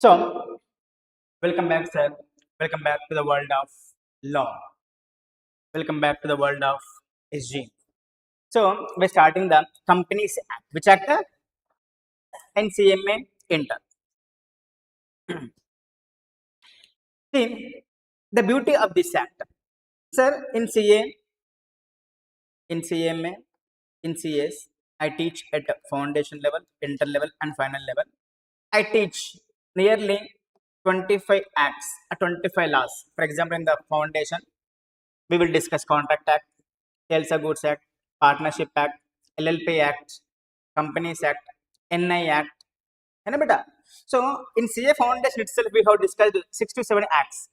So, welcome back, sir. Welcome back to the world of law. Welcome back to the world of SG. So, we're starting the Companies Act. Which act? And CMA Inter. See, the beauty of this act, sir, in CA, in CMA, in CS, I teach at foundation level, inter level, and final level. I teach nearly 25 acts, 25 laws. For example, in the foundation, we will discuss Contract Act, Sales of Goods Act, Partnership Act, LLP Act, Companies Act, NI Act. है ना बेटा? So in CA Foundation itself, we have discussed 6 to 7 acts.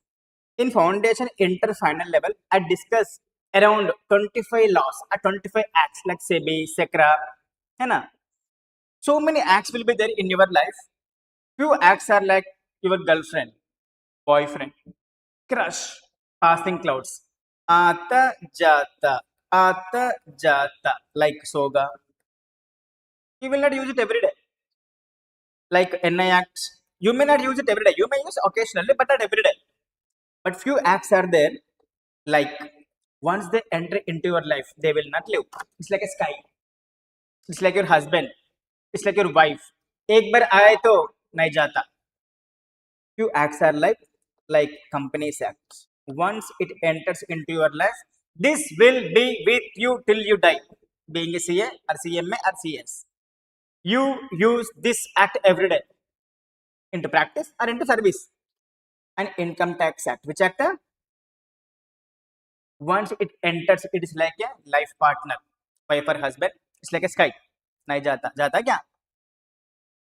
In Foundation Inter Final level, I discuss around 25 laws, 25 acts like SEBI, SECRA. है ना? So many acts will be there in your life. Few acts are like your girlfriend, boyfriend, crush, passing clouds, आता जाता, आता जाता, like soga. You will not use it every day. Like NI acts, you may not use it every day. You may use occasionally, but not every day. But few acts are there, like once they enter into your life, they will not leave. It's like a sky. It's like your husband. It's like your wife. एक बार आए तो नहीं जाता. Few acts are like Companies Act. Once it enters into your life, this will be with you till you die. Being a CA or CMA or CS, you use this act every day into practice or into service. And Income Tax Act, which act? Once it enters, it is like a life partner, wife or husband. It's like a sky. नहीं जाता, जाता क्या?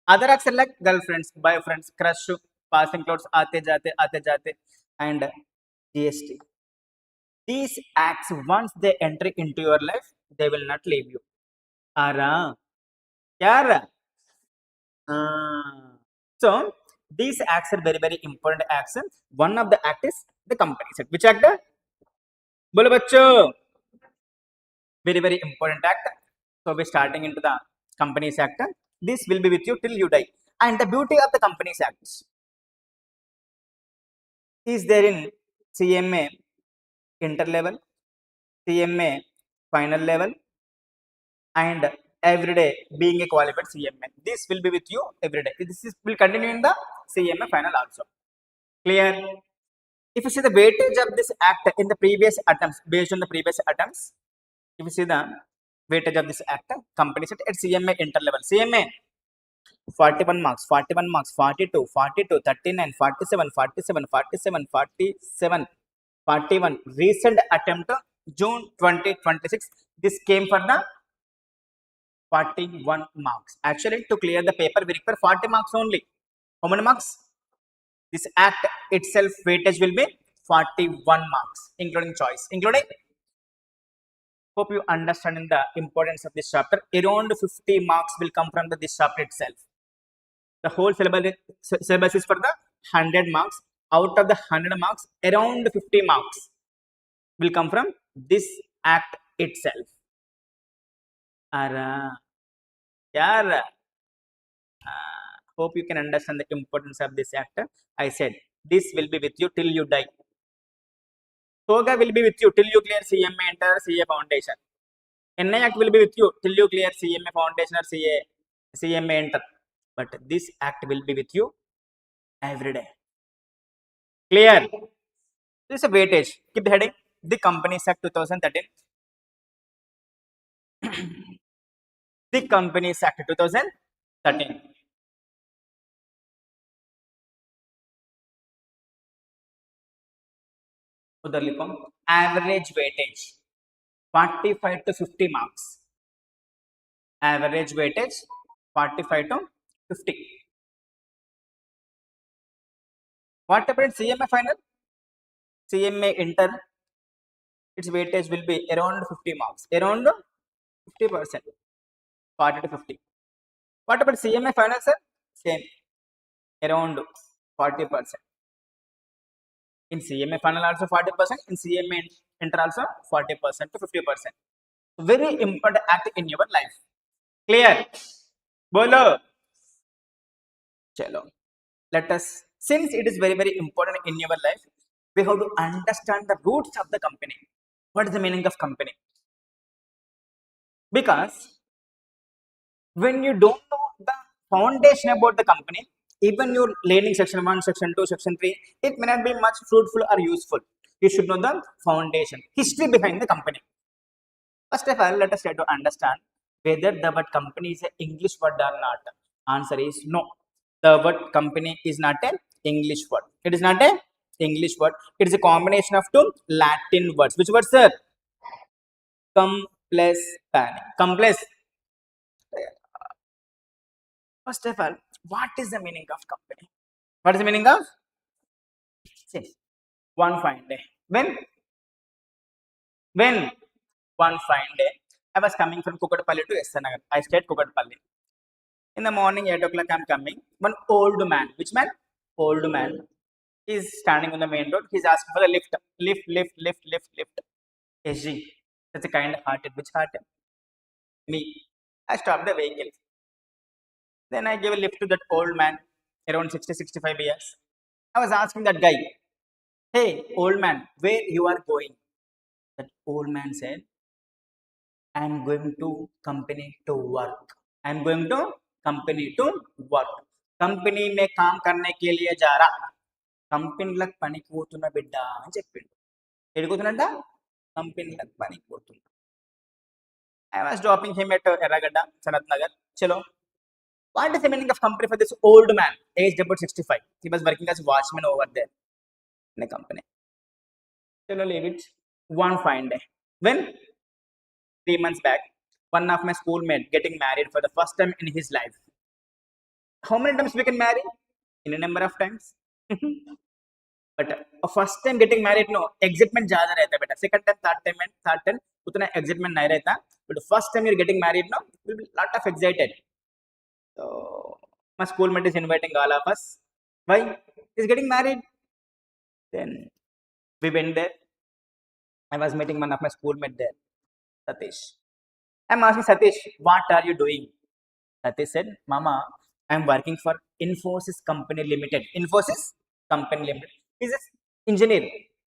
Other acts are like girlfriends, boyfriends, crush, passing clouds, आते जाते, and GST. These acts, once they enter into your life, they will not leave you. Ara, kyara? So these acts are very important acts. One of the act is the Companies Act. Which act? Bolo bachcho. Very important act. So we're starting into the Companies Act. This will be with you till you die. And the beauty of the Companies Act is there in CMA inter level, CMA final level, and every day being a qualified CMA. This will be with you every day. Will continue in the CMA final also. Clear? If you see the weightage of this act in the previous attempts, based on the previous attempts, if you see the weightage of this act, Companies Act at CMA inter level, CMA 41 marks, 41 marks, 42, 42, 39, 47, 47, 47, 47, 41. Recent attempt June 2026. This came for the 41 marks. Actually, to clear the paper, we require 40 marks only. How many marks? This act itself weightage will be 41 marks, including choice. Including, hope you understand the importance of this chapter. Around 50 marks will come from this chapter itself. The whole syllabus is for the 100 marks. Out of the 100 marks, around 50 marks will come from this act itself. Hope you can understand the importance of this act. I said this will be with you till you die. Toga will be with you till you clear CMA enter CA foundation. NI act will be with you till you clear CMA foundation or CMA enter. But this act will be with you every day. Clear? This is a weightage. Keep the heading. The Companies Act 2013. The Companies Act 2013. उधर लिखो average weightage 45 to 50 marks. Average weightage 45 to 50. What about CMA final? CMA inter, its weightage will be around 50 marks. Around 50%. 40 to 50. What about CMA final, sir? Same. Around 40%. In CMA final also 40%. In CMA inter also 40% to 50%. Very important act in your life. Clear? Bolo. Chalo. let us, since it is very very important in your life, we have to understand the roots of the company. What is the meaning of company? Because when you don't know the foundation about the company, even your learning section 1, section 2, section 3, it may not be much fruitful or useful. You should know the foundation, history behind the company. First of all, let us try to understand whether the word company is an English word or not. Answer is no. The word company is not an English word. It is not an English word. It is a combination of two Latin words. Which words, sir? Come plus panic. Come plus. First of all, what is the meaning of company? What is the meaning of? See, one fine day. When one fine day, I was coming from Kukatpalli to Nagar. I stayed Kukatpalli. In the morning, 8 o'clock, I'm coming. One old man. Which man? Old man. He's standing on the main road. He's asking for the lift. Lift, lift, lift, lift, lift. SG. That's a kind hearted. Which hearted? Me. I stopped the vehicle. Then I gave a lift to that old man, around 60, 65 years. I was asking that guy, hey, old man, where you are going? That old man said, I'm going to company to work. I'm going to company to work. Company మే కామ్ కర్నే కే లియే జా రా. కంపెనీలకు పనికి పోతున్న బిడ్డ అని చెప్పిండు. ఎడుగుతున్నట్ట కంపెనీలకు పనికి పోతున్నా. I was dropping him at Erragada, Srinath Nagar. Chalo. What is the meaning of company for this old man, aged about 65? He was working as a watchman over there in a company. Chalo, leave it. One fine day. When? 3 months back, one of my schoolmates getting married for the first time in his life. How many times we can marry? In a number of times. But first time getting married, no excitement ज़्यादा रहता है बेटा. Second time, third time उतना excitement नहीं रहता. But first time you're getting married, no, you'll be lot of excited. So my schoolmate is inviting all of us. Why? He's getting married. Then we went there. I was meeting one of my schoolmates there, Satish. I'm asking Satish, what are you doing? Satish said, Mama, I'm working for Infosys Company Limited. Infosys Company Limited. He's an engineer.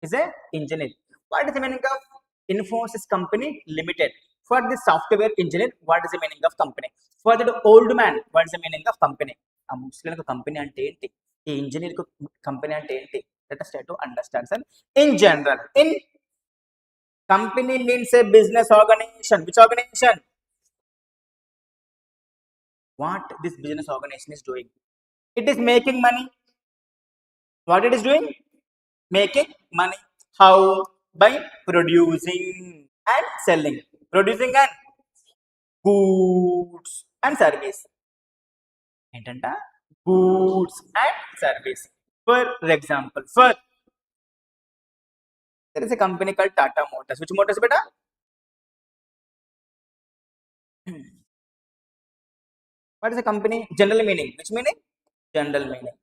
He's an engineer. What is the meaning of Infosys Company Limited? For the software engineer, what is the meaning of company? For the old man, what is the meaning of company? ఆ ముస్లింలకు company అంటే ఏంటి, ఈ engineer కు company అంటే ఏంటి? Let us try to understand, sir. In general, in company means a business organization. Which organization? What this business organization is doing? It is making money. What it is doing? Making money. How? By producing and selling. Producing and goods and service. ఏంటంట? Goods and service. For example, there is a company called Tata Motors. Which motors, beta? What is the company? General meaning. Which meaning? General meaning.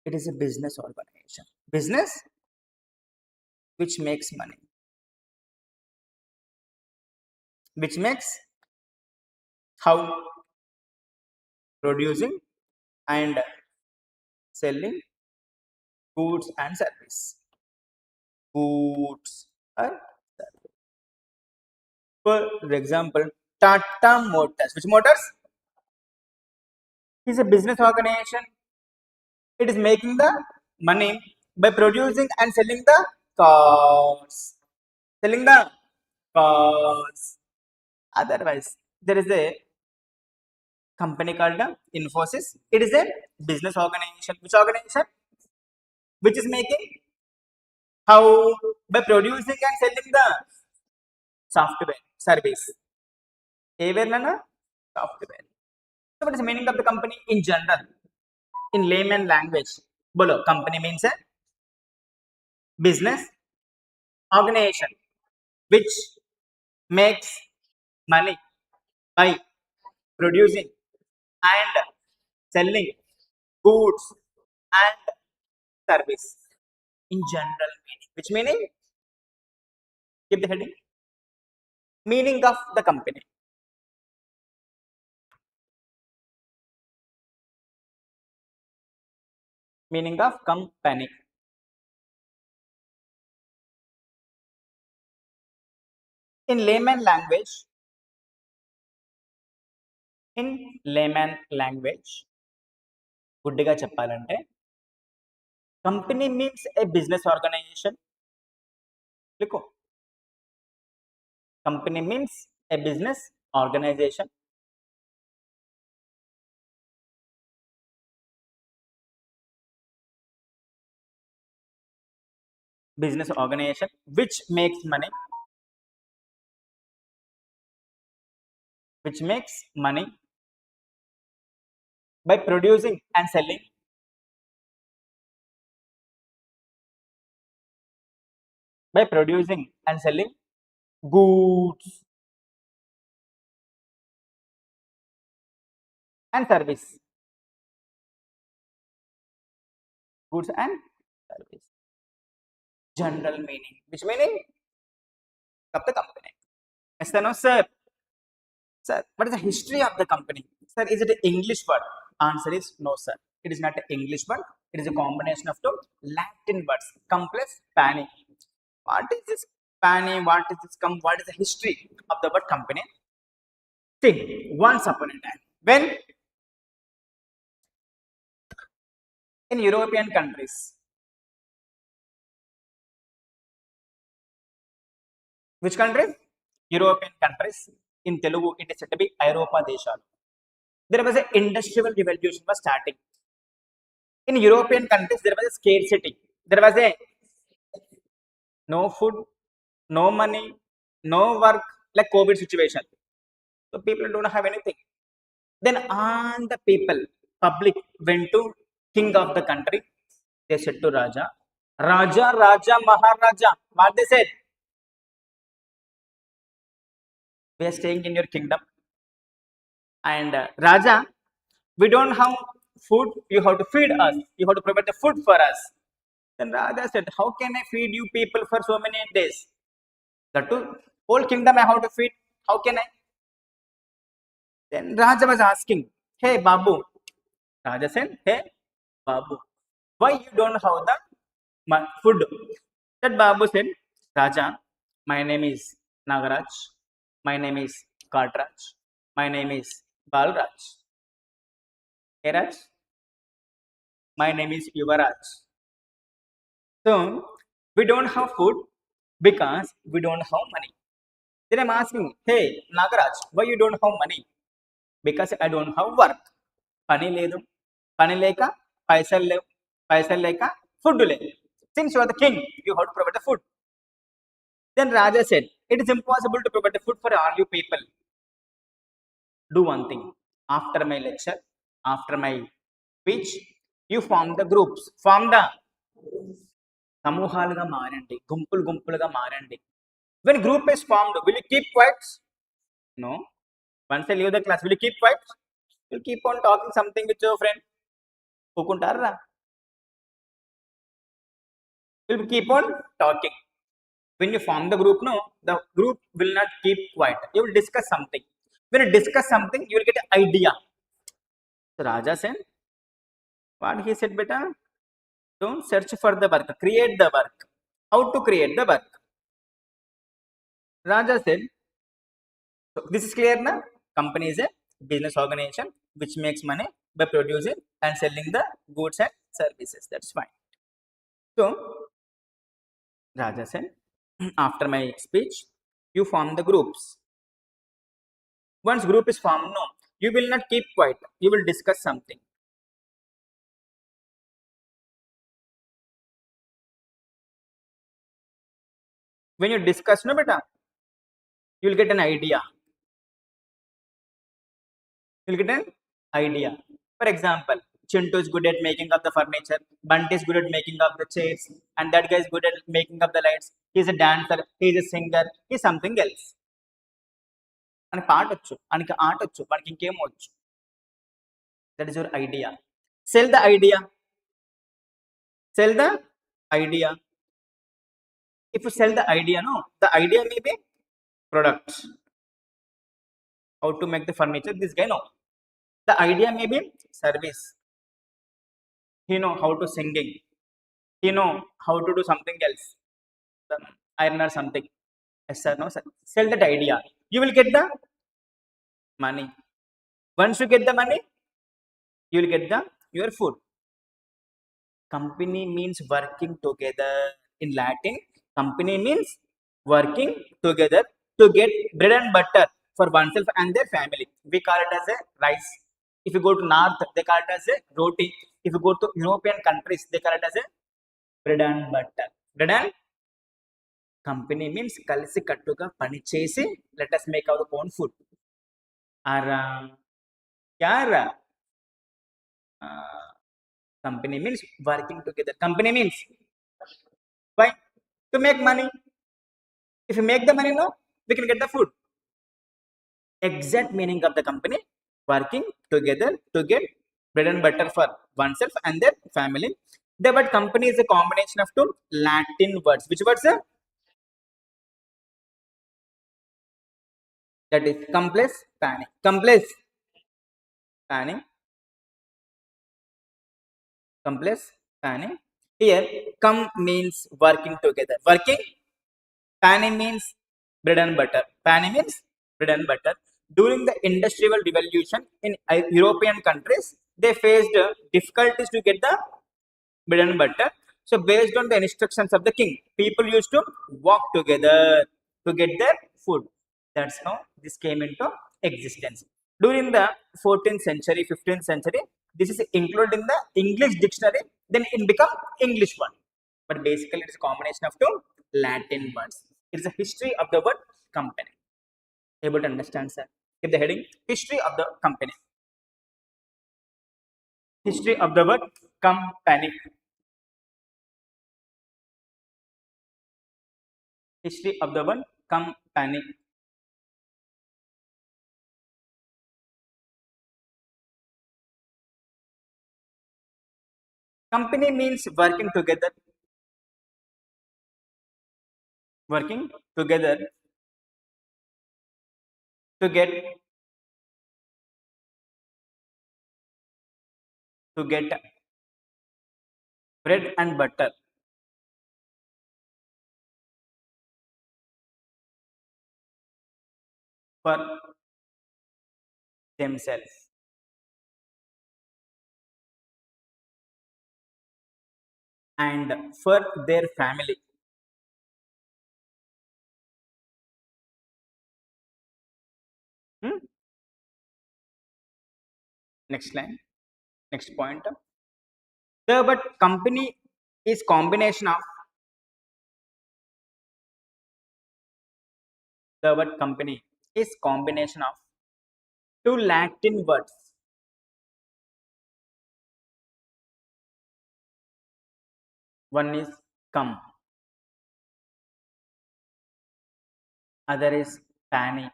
It is a business organization. Business which makes money. Which makes how? Producing and selling goods and service. Goods and service. For example, Tata Motors. Which motors? Is a business organization. It is making the money by producing and selling the cars. Selling the cars. Otherwise, there is a company called Infosys. It is a business organization. Which organization? Which is making how? By producing and selling the software service. Nana? Software. So what is the meaning of the company in general? In layman language. Bolo, company means a business organization which makes money by producing and selling goods and service. In general meaning. Which meaning? Keep the heading. Meaning of the company. Meaning of company. In layman language, in layman language, గుడ్డిగా చెప్పాలంటే company means a business organization. లిఖో, company means a business organization. Business organization which makes money, which makes money by producing and selling, by producing and selling goods and service. Goods and service. General meaning. Which meaning of the company? Yes or no, sir? Sir, what is the history of the company? Sir, is it an English word? Answer is no, sir. It is not an English word. It is a combination of two Latin words. Complex panning. What is this panning? What is this? What is the history of the word company? See, once upon a time, when in European countries, which countries? European countries. In Telugu, it is said to be Europa Deshalu. There was an industrial revolution was starting. In European countries, there was a scarcity. There was a no food, no money, no work, like COVID situation. So people don't have anything. Then all the people, public went to king of the country. They said to Raja, Raja, Raja, Maharaja. What they said? We are staying in your kingdom. And Raja, we don't have food. You have to feed us. You have to provide the food for us. Then Raja said, how can I feed you people for so many days? That too, whole kingdom I have to feed. How can I? Then Raja was asking, hey Babu. Raja said, hey Babu, why you don't have the food? That Babu said, Raja, my name is Nagaraj. My name is Katraj. My name is Balraj. Hey Raj, my name is Yuvaraj. So we don't have food because we don't have money. Then I'm asking, hey Nagaraj, why you don't have money? Because I don't have work. పని లేదు, పని లేక పైసలు లేవు, పైసలు లేక food లేదు. Since you are the king, you have to provide the food. Then Raja said, it is impossible to provide the food for all you people. Do one thing. After my lecture, after my speech, you form the groups. Form the సమూహాలుగా మారండి, గుంపులు గుంపులుగా మారండి. When group is formed, will you keep quiet? No. Once I leave the class, will you keep quiet? You'll keep on talking something with your friend. You'll keep on talking. When you form the group, no, the group will not keep quiet. You will discuss something. When you discuss something, you will get an idea. So Raja said, what he said, beta? Don't search for the work, create the work. How to create the work? Raja said, so this is clear now? Company is a business organization which makes money by producing and selling the goods and services. That's fine. So Raja said, after my speech, you form the groups. Once group is formed, no, you will not keep quiet. You will discuss something. When you discuss, no, beta, you will get an idea. You will get an idea. For example, Chintu is good at making up the furniture, Bunty is good at making up the chairs, and that guy is good at making up the lights. He's a dancer, he's a singer, he's something else. And పాట వచ్చు, మనకి ఆట వచ్చు, మనకి ఇంకేం వచ్చు. That is your idea. Sell the idea. Sell the idea. If you sell the idea, no, the idea may be products. How to make the furniture? This guy know. The idea may be service. He know how to singing. He know how to do something else. The iron or something. Yes sir, no sir. Sell that idea. You will get the money. Once you get the money, you will get the your food. Company means working together. In Latin, company means working together to get bread and butter for oneself and their family. We call it as a rice. If you go to north, they call it as a roti. If you go to European countries, they call it as a bread and butter. Bread and company means కలిసి కట్టుగా పని చేసి let us make our own food. Or यार company means working together. Company means why? To make money. If you make the money now, we can get the food. Exact meaning of the company, working together to get bread and butter for oneself and their family. The word company is a combination of two Latin words. Which words are? That is complice, planning. Complice, planning, complice, planning. Here, come means working together. Working, planning means bread and butter. Planning means bread and butter. During the Industrial Revolution in European countries, they faced difficulties to get the bread and butter. So, based on the instructions of the king, people used to walk together to get their food. That's how this came into existence. During the 14th century, 15th century, this is included in the English dictionary, then it become English one. But basically, it's a combination of two Latin words. It's a history of the word company. Able to understand, sir? Give the heading history of the company. History of the word company. History of the word company. Company means working together to get bread and butter for themselves and for their family. Hmm? Next line, next point. The word company is combination of the word company is combination of two Latin words. One is come, other is pani.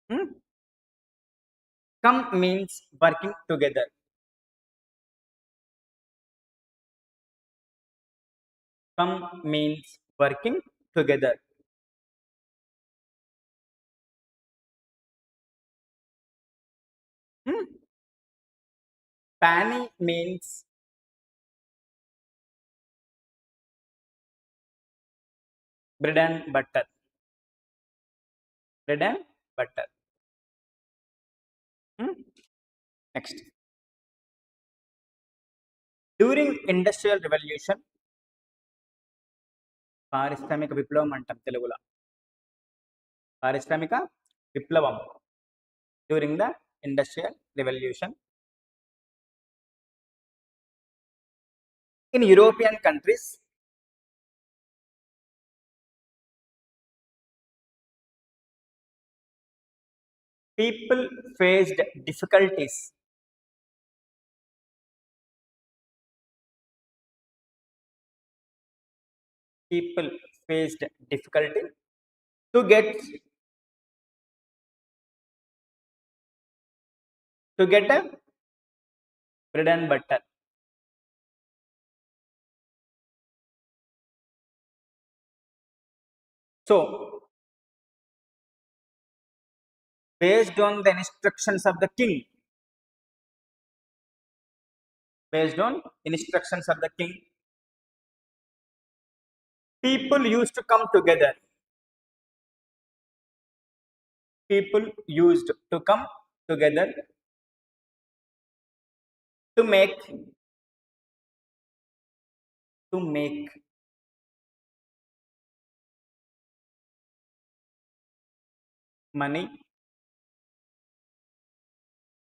Hmm? Come means working together. Come means working together. Hmm? Pani means bread and butter. Bread and butter. Hmm? Next. During Industrial Revolution, పారిశ్రామిక విప్లవం అంటాం తెలుగులో. పారిశ్రామిక విప్లవం. During the Industrial Revolution, in European countries, people faced difficulties. People faced difficulty to get a bread and butter. So, based on the instructions of the king, based on instructions of the king, people used to come together. People used to come together to make money.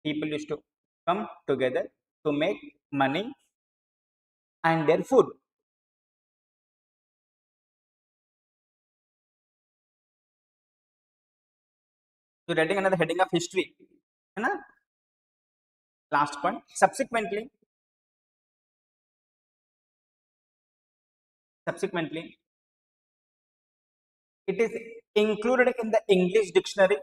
People used to come together to make money and their food. So writing another heading of history. है ना? Last point. Subsequently, it is included in the English dictionary.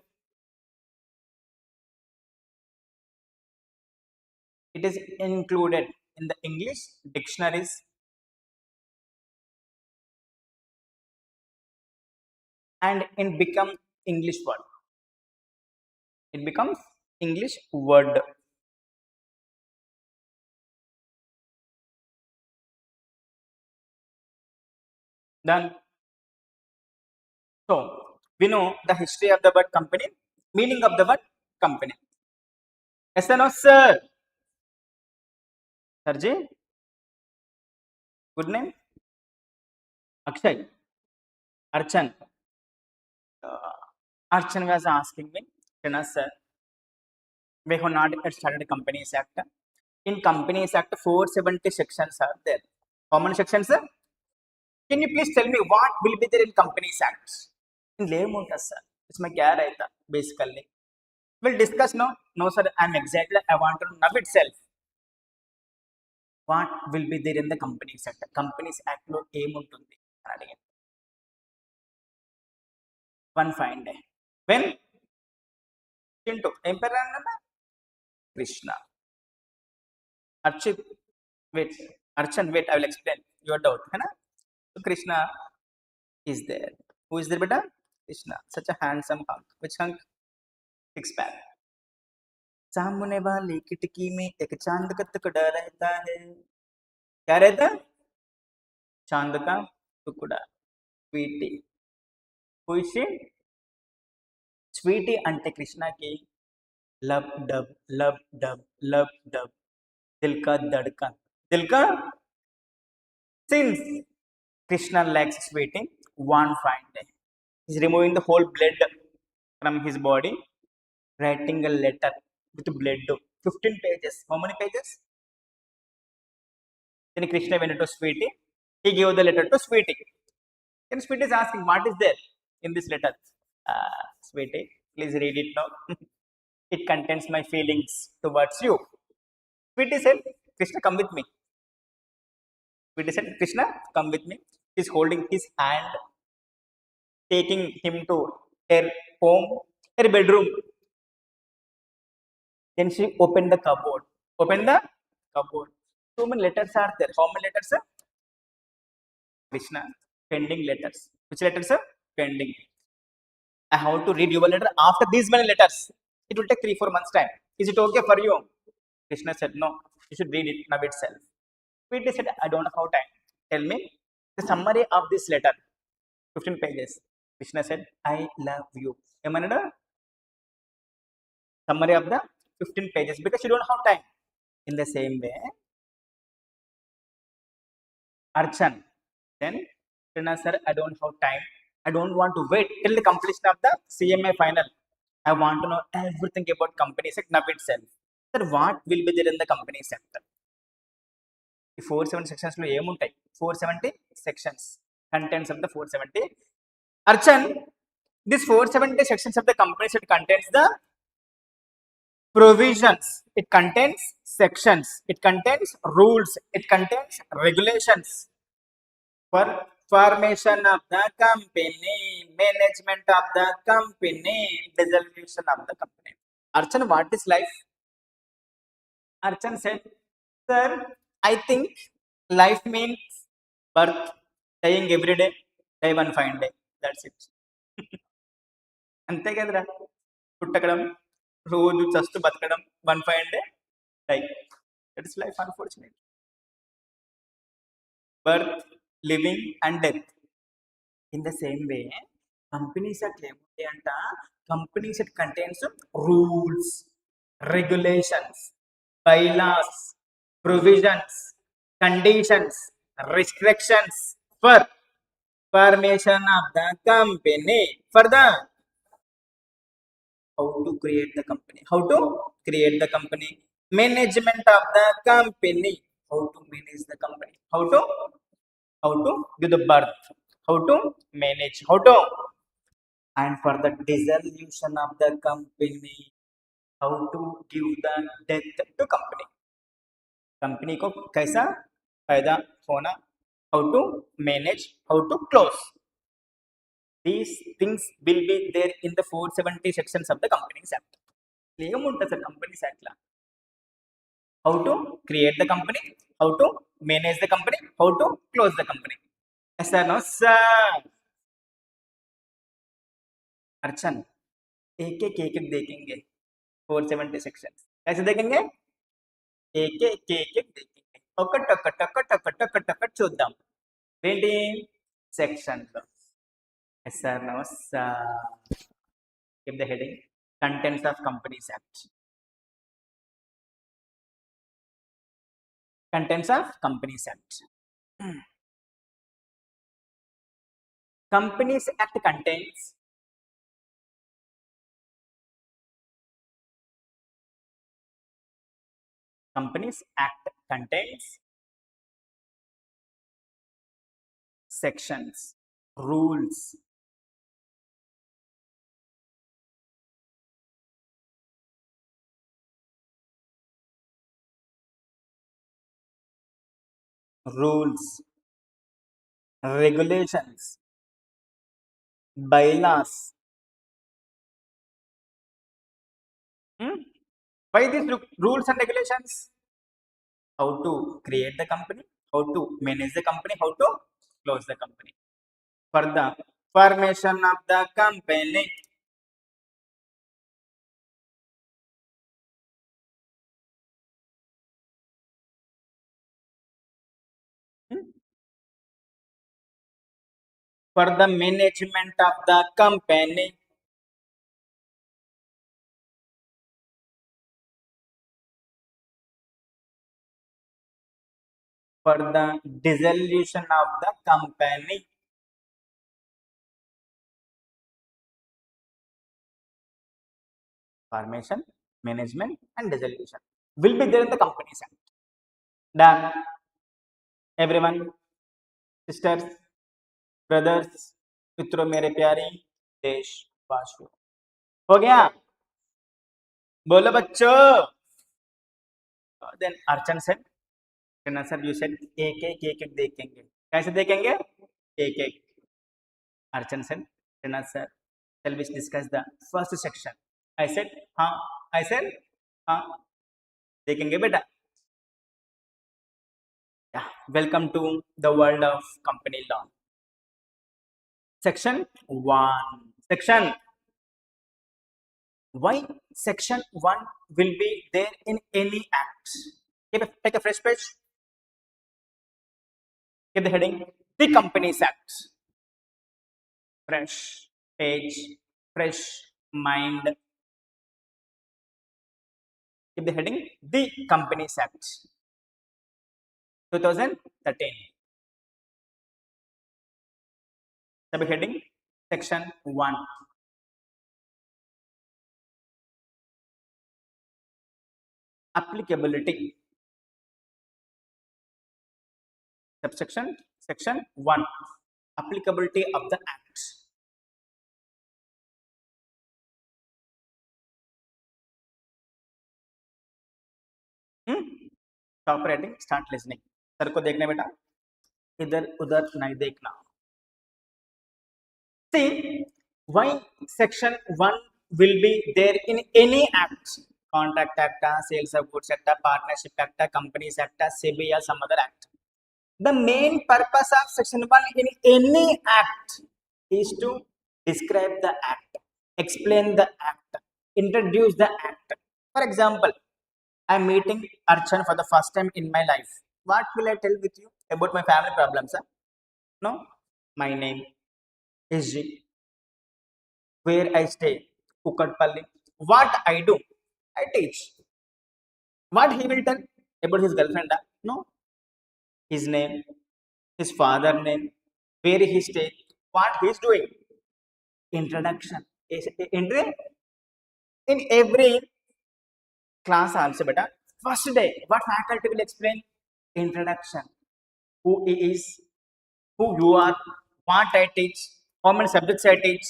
It is included in the English dictionaries and it becomes English word. It becomes English word. Done. So we know the history of the word company, meaning of the word company. Yes or no, sir? Sarji, good name. Akshay, Archan. Archan was asking me, Srinath sir, we have not yet started Companies Act. In Companies Act, 470 sections are there. How many sections, sir? Can you please tell me what will be there in Companies Act? In layman, sir. इसमें क्या रहता basically? We'll discuss now. No, sir. I'm exactly. I want to know itself. What will be there in the Companies Act? Companies Act lo ఏముంటుంది అని అడిగాను. One fine day. When Chintu, ఏం పేరు అన్నా? Krishna. Archit, wait. Archan, wait. I will explain your doubt. है ना? So Krishna is there. Who is there, beta? Krishna. Such a handsome hunk. Which hunk? Six pack. सामने वाली खिड़की में एक चांद का टुकड़ा रहता है. क्या रहता है? चांद का टुकड़ा. Sweety. Who is she? Sweetie ante Krishna की लब डब लब डब दिल का धड़कन. दिल का. Since Krishna likes sweetie, one fine day he's removing the whole blood from his body, writing a letter with blood. 15 pages. How many pages? Then Krishna went to Sweetie. He gave the letter to Sweetie. Then Sweetie is asking, what is there in this letter? Sweetie, please read it now. It contains my feelings towards you. Sweetie said, Krishna, come with me. Sweetie said, Krishna, come with me. He's holding his hand, taking him to her home, her bedroom. Then she opened the cupboard. Open the cupboard. So many letters are there. How many letters, sir? Krishna, pending letters. Which letters, sir? Pending. I have to read your letter after these many letters. It will take 3-4 months time. Is it okay for you? Krishna said, no, you should read it now itself. Sweetie said, I don't have time. Tell me the summary of this letter. 15 pages. Krishna said, I love you. Emanada? Summary of the 15 pages because you don't have time. In the same way, Archan, then Srinath sir, I don't have time. I don't want to wait till the completion of the CMA final. I want to know everything about company sector now itself. Sir, what will be there in the company sector? The 470 sections lo ఏముంటాయి? 470 sections. Contents of the 470. Archan, this 470 sections of the company sector contains the provisions. It contains sections. It contains rules. It contains regulations for formation of the company, management of the company, dissolution of the company. Archan, what is life? Archan said, sir, I think life means birth, dying every day, die one fine day. That's it. అంతే కదరా, పుట్టకడం, రోజు just బతకడం, 1 5 day die. That is life unfortunate. Birth, living and death. In the same way companies అట్లా ఏముంటాయి అంట, companies it contains rules, regulations, bylaws, provisions, conditions, restrictions for formation of the company, for the how to create the company, how to create the company, management of the company, how to manage the company, how to give the birth, how to manage, how to, and for the dissolution of the company, how to give the death to company, company को कैसा पैदा होना, how to manage, how to close. These things will be there in the 470 sections of the Companies Act. ఏముంటుంది sir companies act? how to create the company, how to manage the company, how to close the company. Yes sir, no sir. अर्चन एक एक देखेंगे 470 section. कैसे देखेंगे? एक देखेंगे, ఒకటి చూద్దాం. ఏంటి సెక్షన్ లో? Yes sir, no sir. Give the heading contents of Companies Act. Contents of Companies Act. Companies Act contains Companies Act contains sections, rules, regulations, bylaws. Why these rules and regulations? How to create the company, how to manage the company, how to close the company. For the formation of the company, for the management of the company, for the dissolution of the company, formation, management and dissolution will be there in the Companies Act. Done. Everyone, sisters, brothers, मित्रों मेरे प्यारे देशवासियों, हो गया? बोलो बच्चों. Then Archan said, sir, you said एक देखेंगे. कैसे देखेंगे? एक. Archan said, sir, shall we discuss the first section? I said, हाँ. I said, हाँ. देखेंगे बेटा. Yeah. Welcome to the world of company law. Section 1. Section. Why section 1 will be there in any act? Take a fresh page. Give the heading the Companies Act. Fresh page, fresh mind. Give the heading the Companies Act 2013. Subheading section 1. Applicability. Subsection section 1. Applicability of the act. Stop writing, start listening. Sir को देखने बेटा, इधर उधर नहीं देखना. See, why section 1 will be there in any act? Contract Act, Sales of Goods Act, Partnership Act, Companies Act, CMA or some other act. The main purpose of section 1 in any act is to describe the act, explain the act, introduce the act. For example, I'm meeting Archan for the first time in my life. What will I tell with you about my family problems? Huh? No, my name is G, where I stay, Kukatpalli. What I do, I teach. What he will tell about his girlfriend? Huh? No, his name, his father name, where he stay, what he is doing. Introduction. In every class also, beta. First day, what faculty will explain? Introduction. Who he is, who you are, what I teach, how many subjects I teach.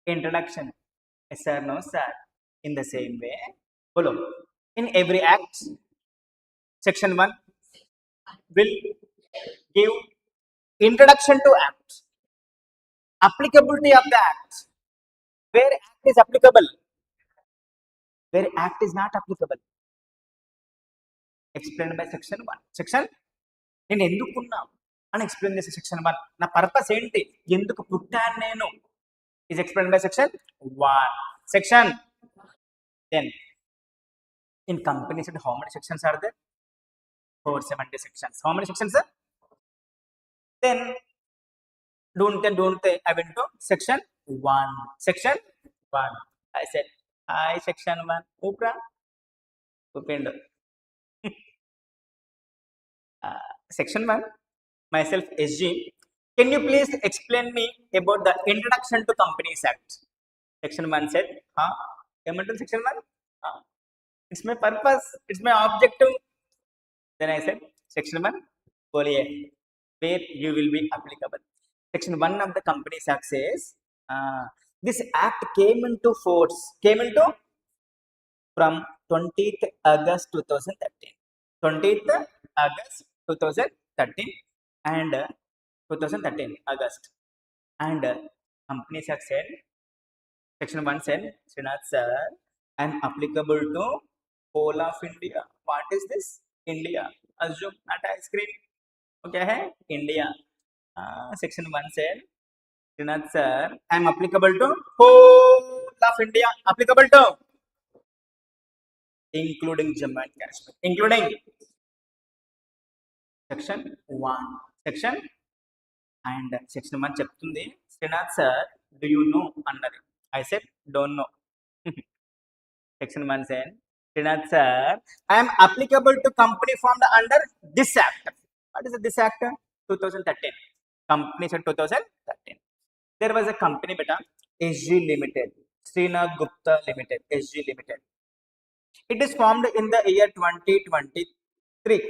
Introduction. Yes, sir, no, sir. In the same way, follow. In every act, section 1 will give introduction to act, applicability of the act, where act is applicable, where act is not applicable, explained by section 1. Section నేను ఎందుకున్నా అని explain చేసే section 1. నా purpose ఏంటి, ఎందుకు పుట్టాను నేను, is explained by section 1. Section 10. In companies, how many sections are there? 470 sections. How many sections, sir? Then don't I went to section 1. Section 1. I said, hi, section 1. Upra. Upendo. Section 1. Myself, SG. Can you please explain me about the introduction to Companies Act? Section 1 said, section 1? It's my purpose, it's my objective. Then I said, section 1, where you will be applicable. Section 1 of the Companies Act says, this act came into force, from 20th August 2013. 20th August 2013 and 2013 August. And Companies Act said, section 1 said, Srinath sir, I am applicable to whole of India. What is this? India. Assume not ice cream. Okay, hai? India. Section 1 said, Srinath sir, I am applicable to whole of India. Applicable to, including Jammu and Kashmir. Including section 1. Section and section 1 చెప్తుంది, Srinath sir, do you know అన్నది. I said, don't know. Section 1 said, Srinath sir, I am applicable to company formed under this act. What is this act? 2013. Company said 2013. There was a company, beta, SG Limited, Srinath Gupta Limited, SG Limited. It is formed in the year 2023.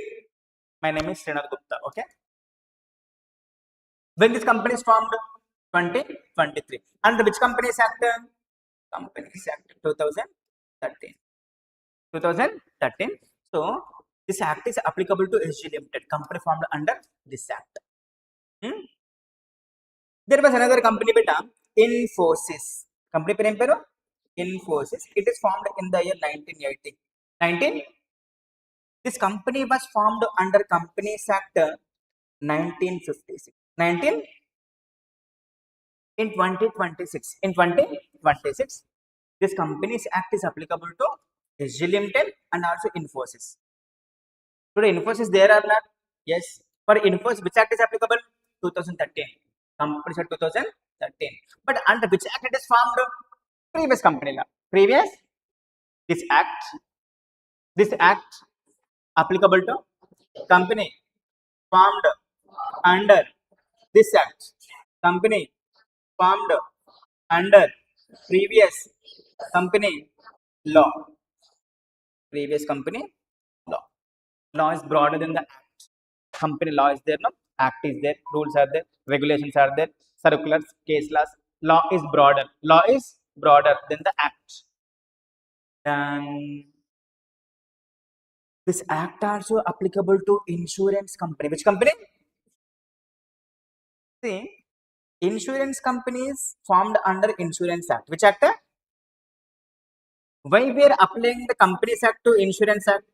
My name is Srinath Gupta. Okay. When this company is formed? 2023. Under which Companies Act? Companies Act 2013. 2013. So this act is applicable to SG Limited, company formed under this act. There was another company, beta, Infosys. Company name pero Infosys. It is formed in the year 1980. 19. This company was formed under Companies Act 1956. 19 in 2026. In 2026, this Companies Act is applicable to SG Limited and also Infosys. Today, Infosys there or not? Yes. For Infosys, which act is applicable? 2013. Companies Act 2013. But under which act it is formed? Previous company law. Previous. This act applicable to company formed under this act. Company formed under previous company law. Previous company law. Law is broader than the act. Company law is there, no? Act is there, rules are there, regulations are there, circulars, case laws. Law is broader. Law is broader than the act. And this act also applicable to insurance company. Which company? See, insurance companies formed under Insurance Act. Which act? Why we are applying the Companies Act to Insurance Act?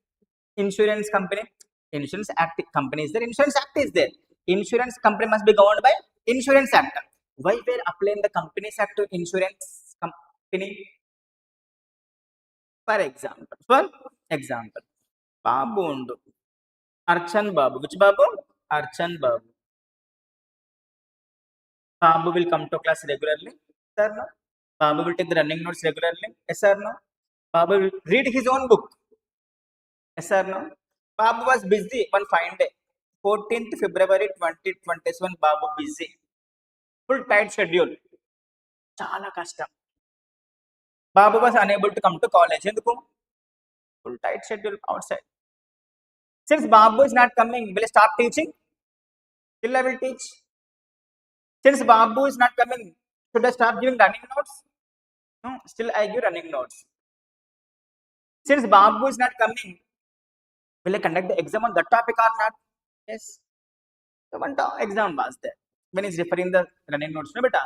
Insurance company, Insurance Act company is there, Insurance Act is there. Insurance company must be governed by Insurance Act. Why we are applying the Companies Act to insurance company? For example, Babu undu. Archan Babu. Which Babu? Archan Babu. Babu will come to class regularly. Yes or no? Babu will take the running notes regularly. Yes or no? Babu will read his own book. Yes or no? Babu was busy one fine day. 14th February 2027 Babu busy. Full tight schedule. Chala kashtam. Babu was unable to come to college. Enduku? Full tight schedule outside. Since Babu is not coming, will I stop teaching? Still I will teach. Since Babu is not coming, should I stop giving running notes? No, still I give running notes. Since Babu is not coming, will I conduct the exam on that topic or not? Yes. So one exam was there. When he's referring the running notes, no beta.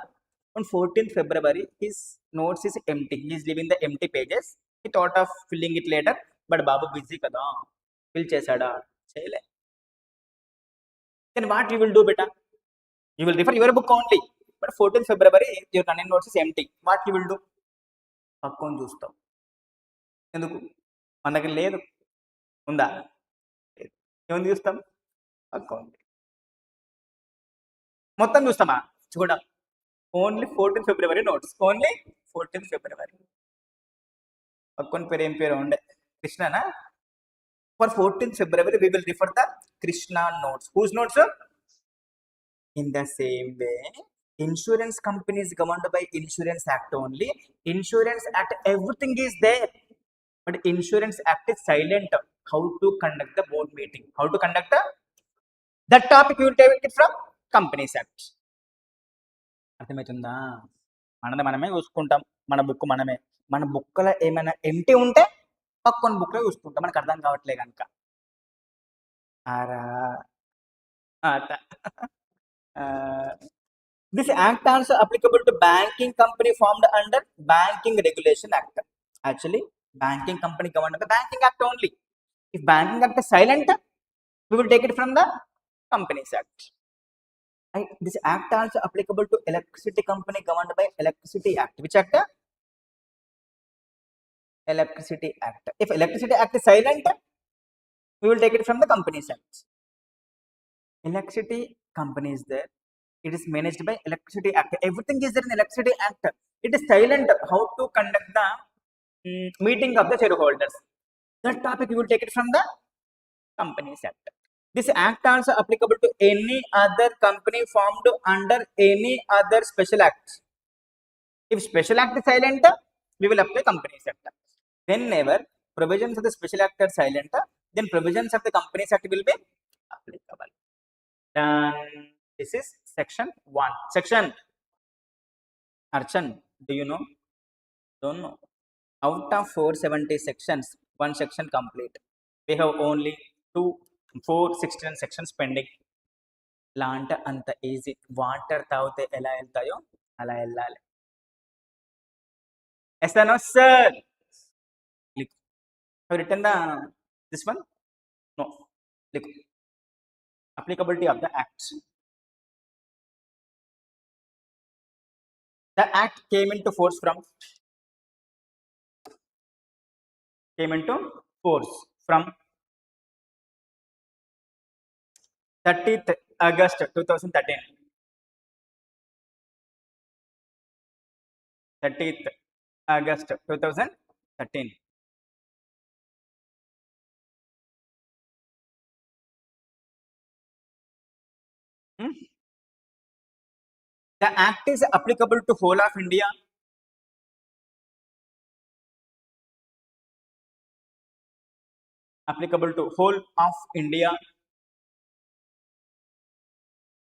On 14th February, his notes is empty. He is leaving the empty pages. He thought of filling it later, but Babu busy kada. Fill chesada. Cheyale. Then what you will do, beta? You will refer your book only. But 14th February, your running notes is empty. What you will do? పక్కని చూస్తాం ఎందుకు మన దగ్గర లేదు ఉందా ఏముంది చూస్తాం account మొత్తం చూస్తామా చూడ only 14th February notes only 14th February account పేరు ఏం పేరు ఉండే కృష్ణనా for 14th February we will refer the Krishna notes. Whose notes? In the same way, insurance company is governed by Insurance Act only. Insurance Act, everything is there. But Insurance Act is silent. How to conduct the board meeting? How to conduct that topic? You will take it from Companies Act. అర్థమవుతుందా మనది మనమే చూసుకుంటాం మన book మనమే మన బుక్లో ఏమైనా empty ఉంటే పక్కన బుక్లో చూసుకుంటాం మనకు అర్థం కావట్లే కనుక this act also applicable to banking company formed under Banking Regulation Act. Actually, banking company governed by the Banking Act only. If Banking Act is silent, we will take it from the Companies Act. This act also applicable to electricity company governed by Electricity Act. Which act? Electricity Act. If Electricity Act is silent, we will take it from the Companies Act. Electricity company is there. It is managed by Electricity Act. Everything is there in Electricity Act. It is silent how to conduct the meeting of the shareholders. That topic you will take it from the Companies Act. This act also applicable to any other company formed under any other special act. If special act is silent, we will apply Companies Act. Whenever provisions of the special act are silent, then provisions of the Companies Act will be applicable. Then this is section 1. Section Archan, do you know? Don't know. Out of 470 sections, one section complete. We have only 416 sections pending. ఇలా అంటే అంత easy water తాగితే ఎలా వెళ్తాయో అలా వెళ్ళాలి SR sir click. Have you written this one? No. Click. Applicability of the act. The act came into force from 30th August 2013. 30th August 2013. The act is applicable to whole of India. Applicable to whole of India,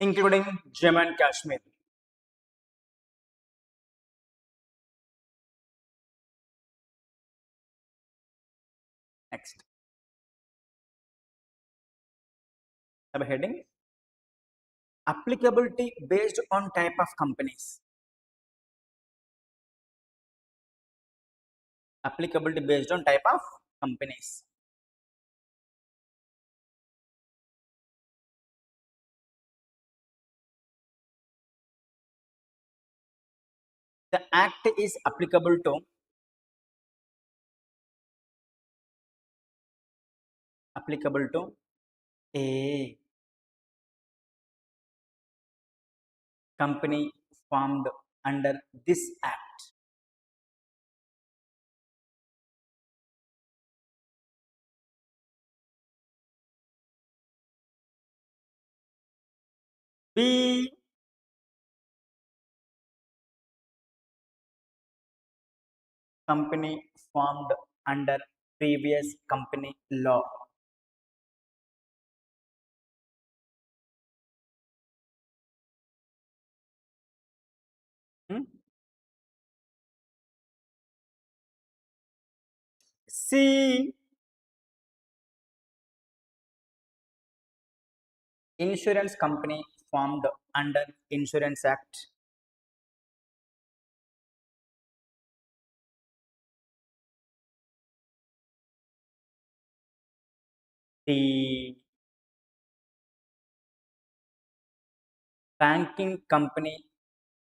including Jammu and Kashmir. Next. Subheading. Applicability based on type of companies. Applicability based on type of companies. The act is applicable to a company formed under this act. B, company formed under previous company law. Hmm? C, insurance company formed under Insurance Act. D, banking company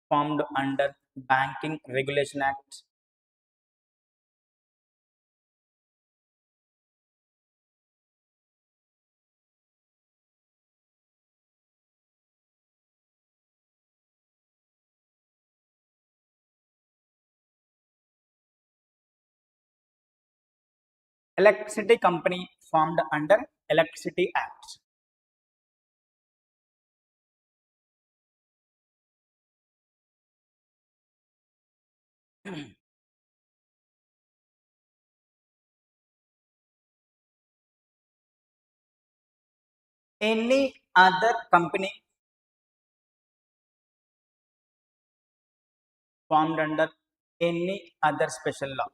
formed under Banking Regulation Act. Electricity company formed under Electricity Act. Any other company formed under any other special law.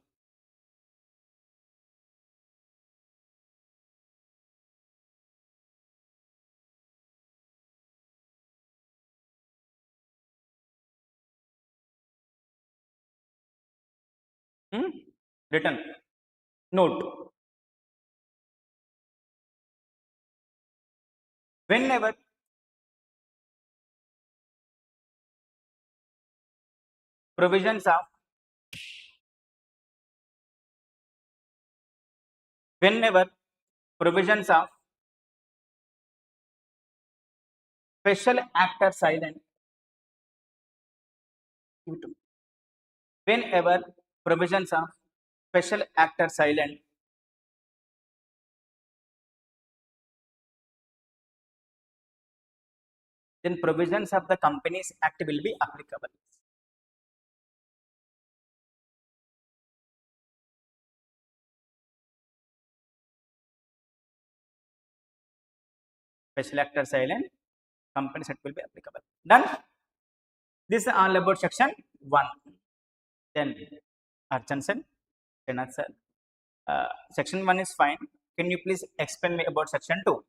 Hmm? Written. Note. Whenever provisions of whenever provisions of special act are silent, whenever provisions of special act are silent, then provisions of the Companies Act will be applicable. Special act are silent, Companies Act will be applicable. Done. This is all about section 1. Then Archan said, Srinath sir, section 1 is fine. Can you please explain me about section 2?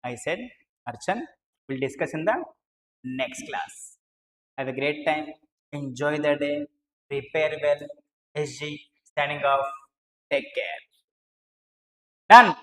I said, Archan, we'll discuss in the next class. Have a great time. Enjoy the day. Prepare well. SG, standing off. Take care. Done.